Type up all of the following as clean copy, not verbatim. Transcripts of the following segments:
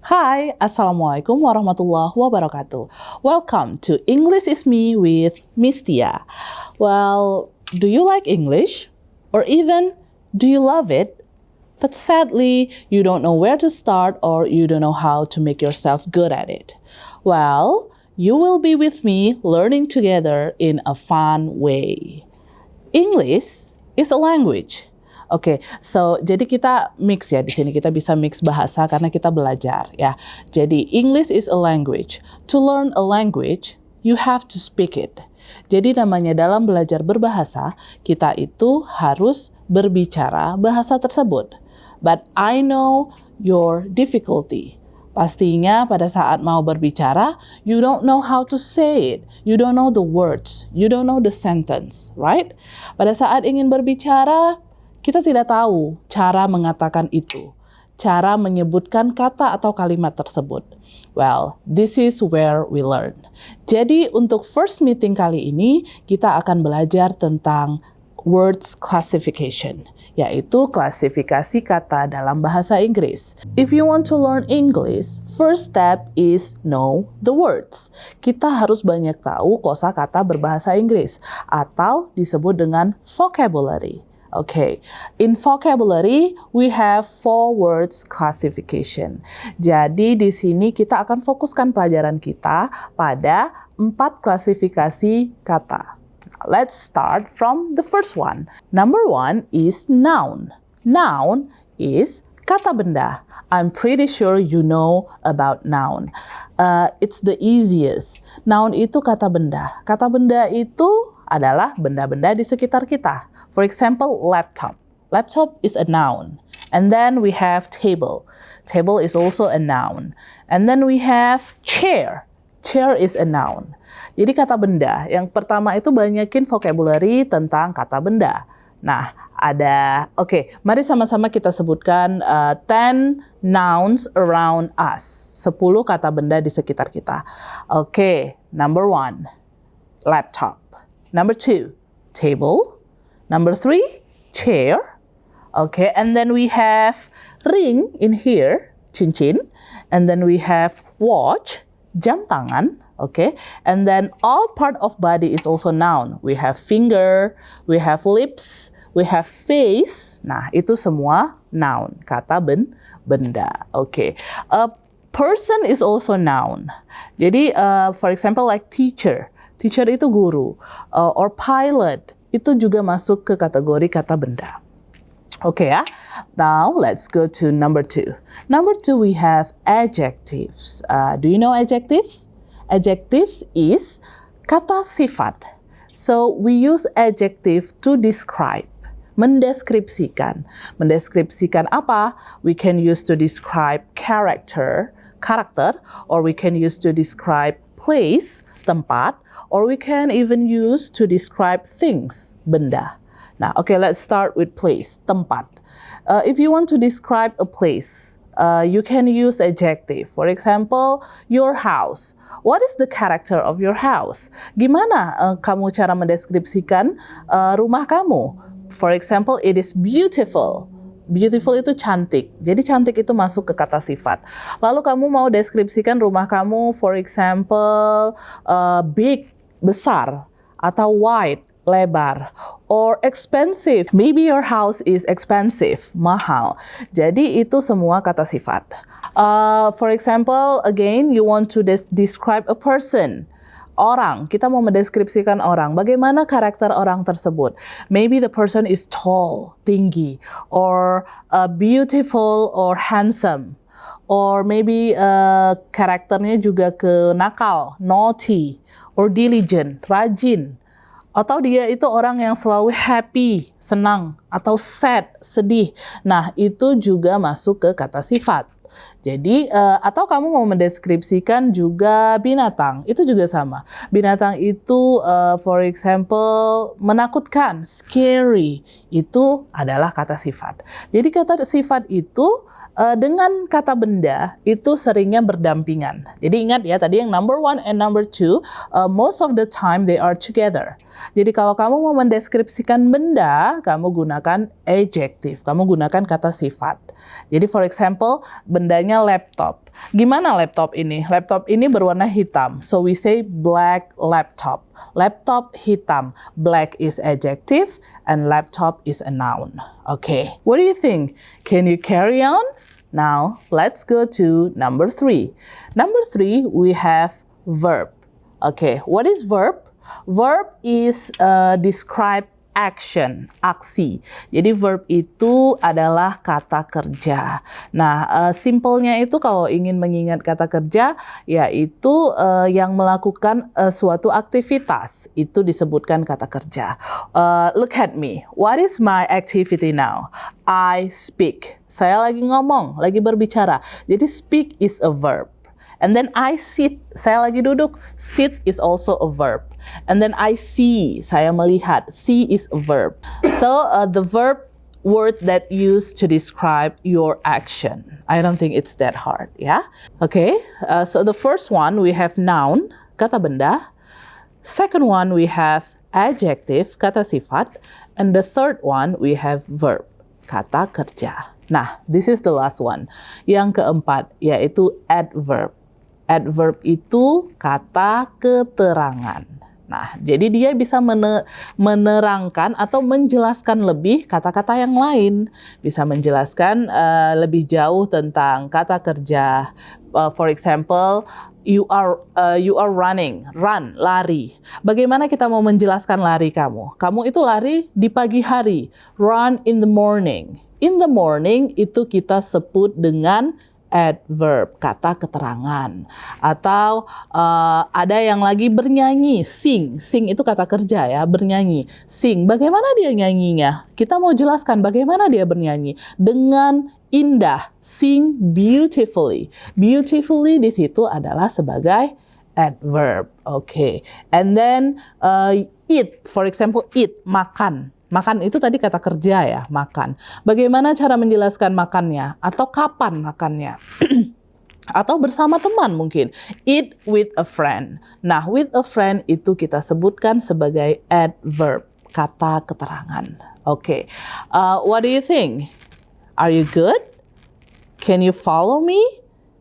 Hi, Assalamualaikum warahmatullahi wabarakatuh. Welcome to English is Me with Miss Tia. Well, do you like English? Or even, do you love it? But sadly, you don't know where to start or you don't know how to make yourself good at it. Well, you will be with me learning together in a fun way. English is a language. Oke, jadi kita mix ya di sini, kita bisa mix bahasa karena kita belajar ya. Jadi English is a language. To learn a language, you have to speak it. Jadi namanya dalam belajar berbahasa, kita itu harus berbicara bahasa tersebut. But I know your difficulty. Pastinya pada saat mau berbicara, you don't know how to say it. You don't know the words. You don't know the sentence, right? Pada saat ingin berbicara, kita tidak tahu cara mengatakan itu, cara menyebutkan kata atau kalimat tersebut. Well, this is where we learn. Jadi untuk first meeting kali ini, kita akan belajar tentang words classification, yaitu klasifikasi kata dalam bahasa Inggris. If you want to learn English, first step is know the words. Kita harus banyak tahu kosakata berbahasa Inggris, atau disebut dengan vocabulary. Okay, in vocabulary, we have 4 words classification. Jadi di sini kita akan fokuskan pelajaran kita pada 4 klasifikasi kata. Let's start from the first one. Number 1 is noun. Noun is kata benda. I'm pretty sure you know about noun. It's the easiest. Noun itu kata benda. Kata benda itu adalah benda-benda di sekitar kita. For example, laptop. Laptop is a noun. And then we have table. Table is also a noun. And then we have chair. Chair is a noun. Jadi kata benda. Yang pertama itu banyakin vocabulary tentang kata benda. Nah, mari sama-sama kita sebutkan 10 nouns around us. 10 kata benda di sekitar kita. Number 1, laptop. Number 2, table. Number 3, chair. And then we have ring in here, cincin. And then we have watch, jam tangan. And then all part of body is also noun. We have finger, we have lips, we have face. Nah, itu semua noun, kata benda. A person is also noun. Jadi, for example, like teacher. Teacher itu guru. Or pilot. Itu juga masuk ke kategori kata benda. Ya. Now, let's go to number 2. Number 2, we have adjectives. Do you know adjectives? Adjectives is kata sifat. So, we use adjective to describe. Mendeskripsikan. Mendeskripsikan apa? We can use to describe karakter, or we can use to describe place, tempat, or we can even use to describe things, benda. Nah, let's start with place, tempat. If you want to describe a place, you can use adjective. For example, your house. What is the character of your house? Gimana kamu cara mendeskripsikan rumah kamu? For example, it is beautiful. Beautiful itu cantik. Jadi cantik itu masuk ke kata sifat. Lalu kamu mau deskripsikan rumah kamu, for example, big, besar, atau wide, lebar, or expensive. Maybe your house is expensive, mahal. Jadi itu semua kata sifat. For example, again, you want to describe a person. Orang, kita mau mendeskripsikan orang. Bagaimana karakter orang tersebut? Maybe the person is tall, tinggi, or beautiful or handsome. Or maybe karakternya juga ke nakal, naughty, or diligent, rajin. Atau dia itu orang yang selalu happy, senang, atau sad, sedih. Nah, itu juga masuk ke kata sifat. Jadi, atau kamu mau mendeskripsikan juga binatang, itu juga sama. Binatang itu, for example, menakutkan, scary, itu adalah kata sifat. Jadi kata sifat itu dengan kata benda itu seringnya berdampingan. Jadi ingat ya, tadi yang number 1 and number 2, most of the time they are together. Jadi kalau kamu mau mendeskripsikan benda, kamu gunakan adjective, kamu gunakan kata sifat. Jadi for example, bendanya laptop. Gimana laptop ini? Laptop ini berwarna hitam. So we say black laptop. Laptop hitam. Black is adjective and laptop is a noun. Okay. What do you think? Can you carry on? Now, let's go to number 3. Number 3, we have verb. Okay, what is verb? Verb is describe action, aksi. Jadi verb itu adalah kata kerja. Nah, simpelnya itu kalau ingin mengingat kata kerja, yaitu yang melakukan suatu aktivitas. Itu disebutkan kata kerja. Look at me. What is my activity now? I speak. Saya lagi ngomong, lagi berbicara. Jadi speak is a verb. And then I sit, saya lagi duduk. Sit is also a verb. And then I see, saya melihat. See is a verb. So the verb word that used to describe your action. I don't think it's that hard, yeah? Okay, so the first one we have noun, kata benda. Second one we have adjective, kata sifat. And the third one we have verb, kata kerja. Nah, this is the last one. Yang keempat, yaitu adverb. Adverb itu kata keterangan. Nah, jadi dia bisa menerangkan atau menjelaskan lebih kata-kata yang lain. Bisa menjelaskan lebih jauh tentang kata kerja. For example, you are running, run, lari. Bagaimana kita mau menjelaskan lari kamu? Kamu itu lari di pagi hari, run in the morning. In the morning itu kita sebut dengan adverb, kata keterangan. Atau ada yang lagi bernyanyi, sing. Sing itu kata kerja ya, bernyanyi. Sing, bagaimana dia nyanyinya? Kita mau jelaskan bagaimana dia bernyanyi. Dengan indah, sing beautifully. Beautifully di situ adalah sebagai adverb. Okay. And then eat, for example, eat, makan. Makan itu tadi kata kerja ya, makan. Bagaimana cara menjelaskan makannya? Atau kapan makannya? Atau bersama teman mungkin. Eat with a friend. Nah, with a friend itu kita sebutkan sebagai adverb, kata keterangan. Okay. What do you think? Are you good? Can you follow me?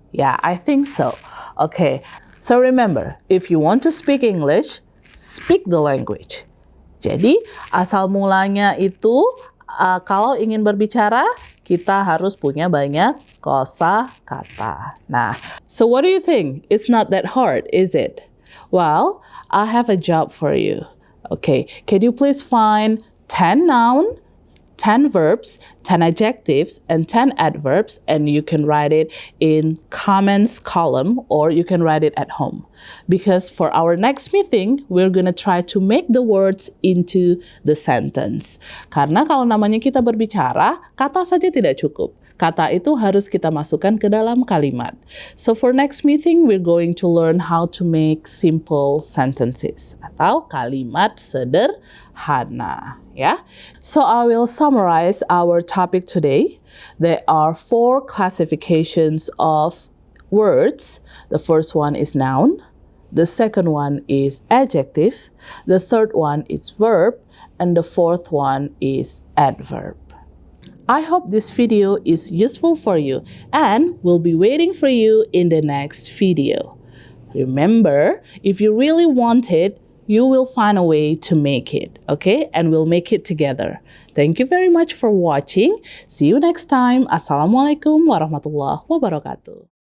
Yeah, I think so. Okay. So remember, if you want to speak English, speak the language. Jadi asal mulanya itu kalau ingin berbicara kita harus punya banyak kosakata. Nah, so what do you think? It's not that hard, is it? Well, I have a job for you. Okay, can you please find 10 noun, 10 verbs, 10 adjectives, and 10 adverbs, and you can write it in comments column or you can write it at home. Because for our next meeting, we're gonna try to make the words into the sentence. Karena kalau namanya kita berbicara, kata saja tidak cukup. Kata itu harus kita masukkan ke dalam kalimat. So for next meeting, we're going to learn how to make simple sentences atau kalimat sederhana. Yeah? So I will summarize our topic today. There are 4 classifications of words. The first one is noun. The second one is adjective. The third one is verb. And the fourth one is adverb. I hope this video is useful for you and we'll be waiting for you in the next video. Remember, if you really want it, you will find a way to make it, okay? And we'll make it together. Thank you very much for watching. See you next time. Assalamualaikum warahmatullahi wabarakatuh.